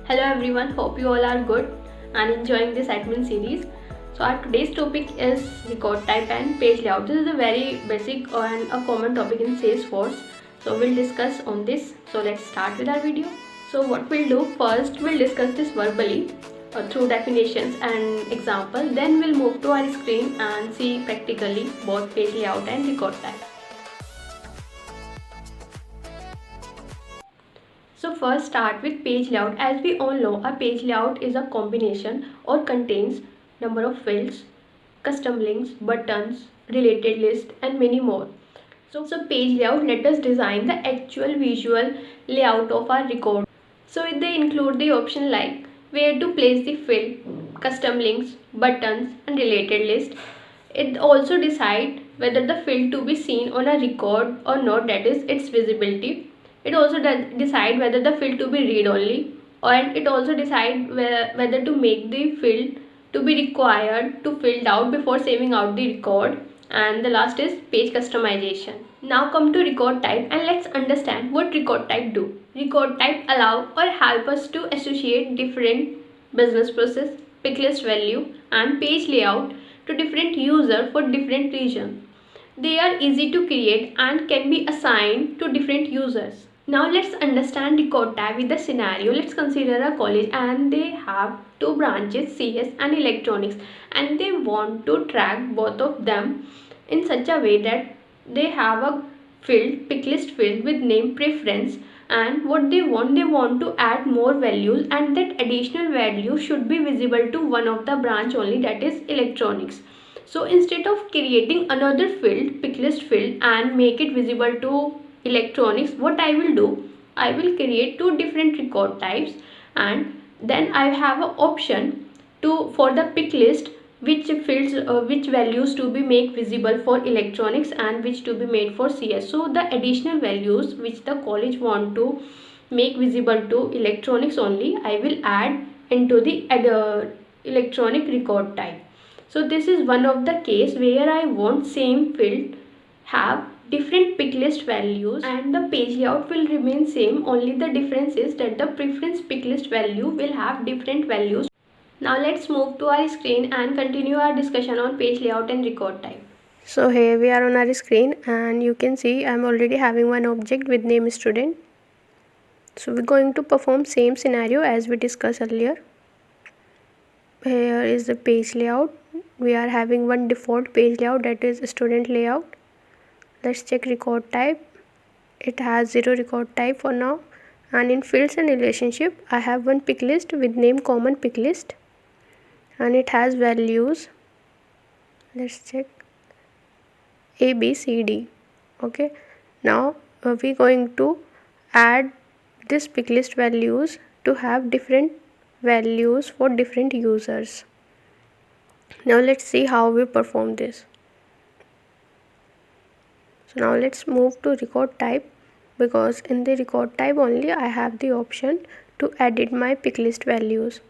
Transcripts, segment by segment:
Hello everyone, hope you all are good and enjoying this admin series. So our today's topic is record type and page layout. This is a very basic and a common topic in Salesforce. So we'll discuss on this. So let's start with our video. So what we'll do first, we'll discuss this verbally through definitions and example. Then we'll move to our screen and see practically both page layout and record type. So first start with page layout. As we all know, a page layout is a combination or contains number of fields, custom links, buttons, related list and many more. So page layout let us design the actual visual layout of our record. So they include the option like where to place the field, custom links, buttons and related list. It also decide whether the field to be seen on a record or not, that is its visibility. It also decide whether the field to be read only, and it also decide whether to make the field to be required to filled out before saving out the record. And the last is page customization. Now come to record type and let's understand what record type do. Record type allow or help us to associate different business process, pick list value and page layout to different user for different region. They are easy to create and can be assigned to different users. Now let's understand record type with the scenario. Let's consider a college and they have two branches, CS and electronics, and they want to track both of them in such a way that they have a field, pick list field with name preference, and what they want to add more values, and that additional value should be visible to one of the branch only, that is electronics. So instead of creating another field, pick list field, and make it visible to electronics, what I will do, I will create two different record types, and then I have an option to for the pick list which fields which values to be make visible for electronics and which to be made for CS. So the additional values which the college want to make visible to electronics only, I will add into the electronic record type. So this is one of the case where I want same field have different pick list values and the page layout will remain same, only the difference is that the preference pick list value will have different values. Now let's move to our screen and continue our discussion on page layout and record type. So here we are on our screen and you can see I'm already having one object with name student. So we're going to perform same scenario as we discussed earlier. Here is the page layout. We are having one default page layout, that is student layout. Let's check record type. It has 0 record type for now. And in fields and relationship, I have one pick list with name common pick list. And it has values. Let's check. A, B, C, D. Okay. Now we're going to add this pick list values to have different values for different users. Now let's see how we perform this. So now let's move to record type, because in the record type only I have the option to edit my pick list values.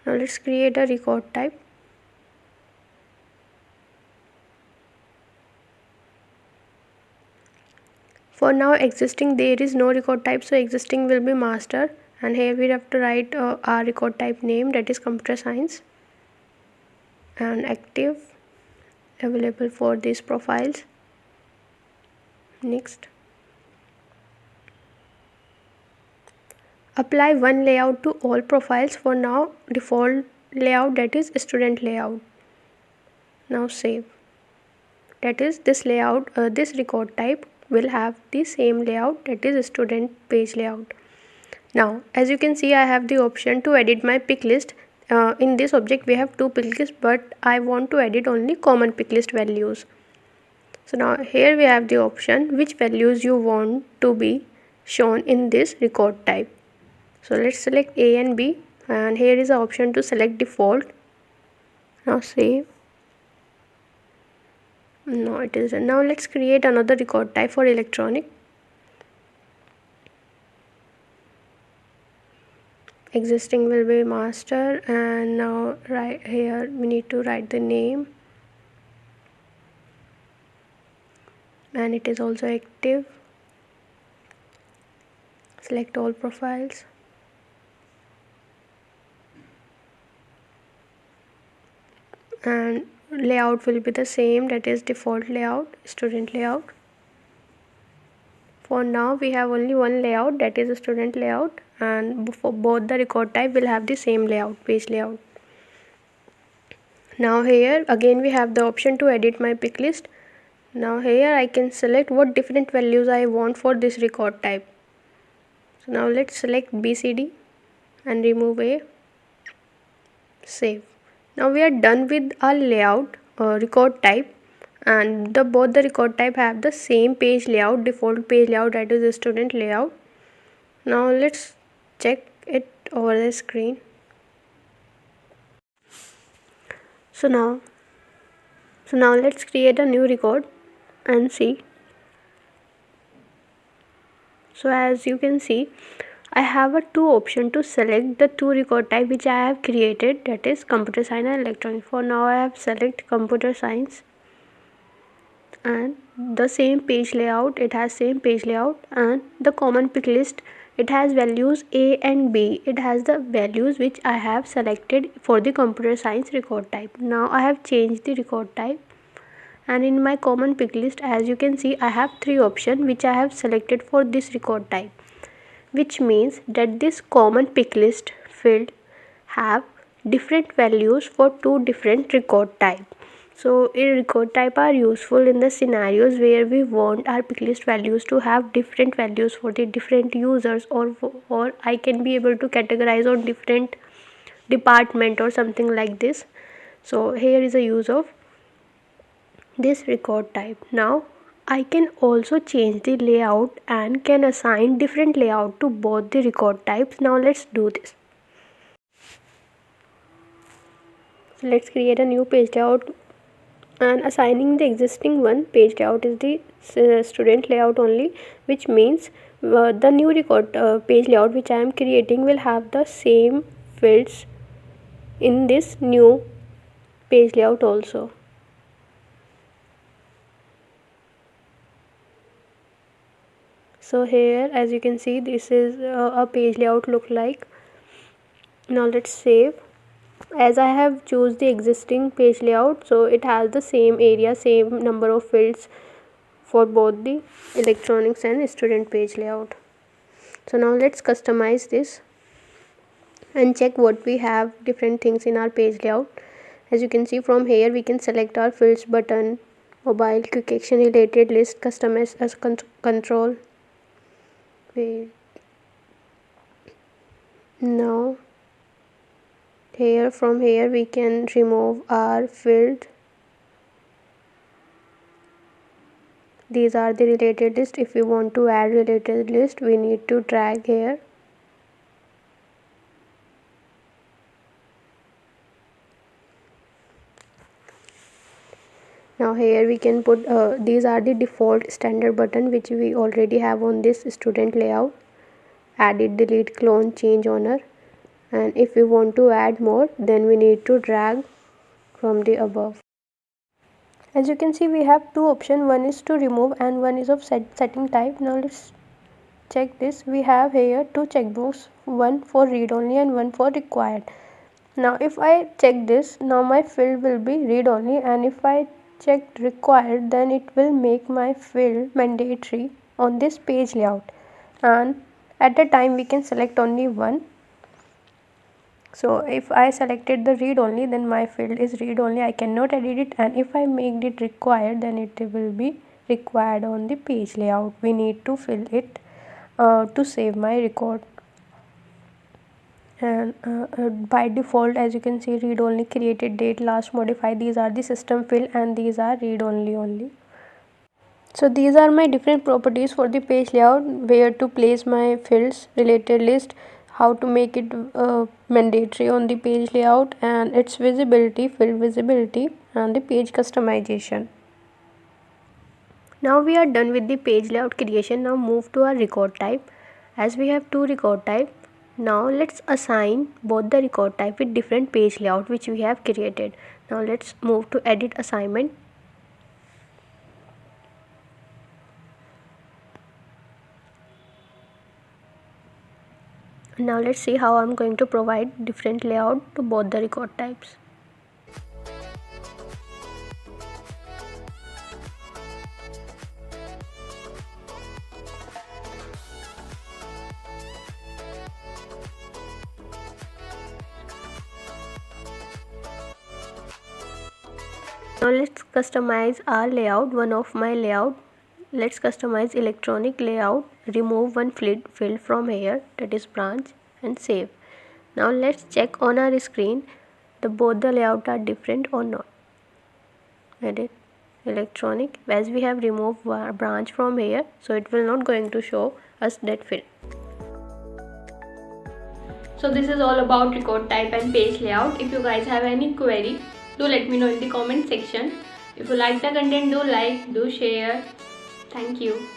Now let's create a record type. For now existing there is no record type, so existing will be master, and here we have to write our record type name, that is computer science, and active, available for these profiles. Next, apply one layout to all profiles. For now default layout, that is student layout. Now save. That is this layout, this record type will have the same layout, that is student page layout. Now as you can see, I have the option to edit my pick list. In this object we have two pick lists, but I want to edit only common pick list values. So now here we have the option which values you want to be shown in this record type. So let's select A and B, and here is the option to select default. Now save. No, it isn't. Now let's create another record type for electronic. Existing will be master, and now right here we need to write the name, and it is also active. select all profiles, and layout will be the same, that is default layout, student layout. For now we have only one layout, that is a student layout, and for both the record type will have the same layout, page layout. Now here again we have the option to edit my pick list. Now here I can select what different values I want for this record type. So now let's select BCD and remove A, save. Now we are done with our layout record type, and both the record type have the same page layout, default page layout, that is the student layout. Now let's check it over the screen. So now let's create a new record and see. So as you can see, I have a two option to select the two record type which I have created, that is computer science and electronics. For now I have select computer science, and the same page layout, it has same page layout, and the common pick list, it has values A and B. It has the values which I have selected for the computer science record type. Now I have changed the record type, and in my common pick list, as you can see, I have three options which I have selected for this record type, which means that this common pick list field have different values for two different record type. So record type are useful in the scenarios where we want our pick list values to have different values for the different users, or I can be able to categorize on different department or something like this. So here is a use of this record type. Now I can also change the layout and can assign different layout to both the record types. Now let's do this. So let's create a new page layout, and assigning the existing one page layout is the student layout only, which means the new record page layout which I am creating will have the same fields in this new page layout also. So here as you can see, this is a page layout look like. Now let's save. As I have choose the existing page layout, so it has the same area, same number of fields for both the electronics and student page layout. So now let's customize this and check what we have different things in our page layout. As you can see, from here we can select our fields button, mobile, quick action, related list, customize as control. Wait. Now here, from here we can remove our field. These are the related list. If we want to add related list, we need to drag here. Now here we can put these are the default standard button which we already have on this student layout: edit, delete, clone, change owner. And if we want to add more, then we need to drag from the above. As you can see, we have two options, one is to remove and one is of setting type. Now let's check this. We have here two checkboxes, one for read only and one for required. Now if I check this, now my field will be read only, and if I check required, then it will make my field mandatory on this page layout, and at a time we can select only one. So if I selected the read only, then my field is read only, I cannot edit it, and if I make it required, then it will be required on the page layout. We need to fill it to save my record. And by default, as you can see, read only, created date, last modified, these are the system field, and these are read only. So these are my different properties for the page layout: where to place my fields, related list, how to make it mandatory on the page layout, and its visibility, field visibility, and the page customization. Now we are done with the page layout creation. Now move to our record type. As we have two record type, now let's assign both the record type with different page layout which we have created. Now let's move to edit assignment. Now let's see how I'm going to provide different layout to both the record types. Now let's customize our layout. One of my layout, let's customize electronic layout. Remove one field from here, that is branch, and save. Now let's check on our screen both the layout are different or not. Edit electronic, as we have removed branch from here, so it will not going to show us that field. So this is all about record type and page layout. If you guys have any query, do let me know in the comment section. If you like the content, do like, do share. Thank you.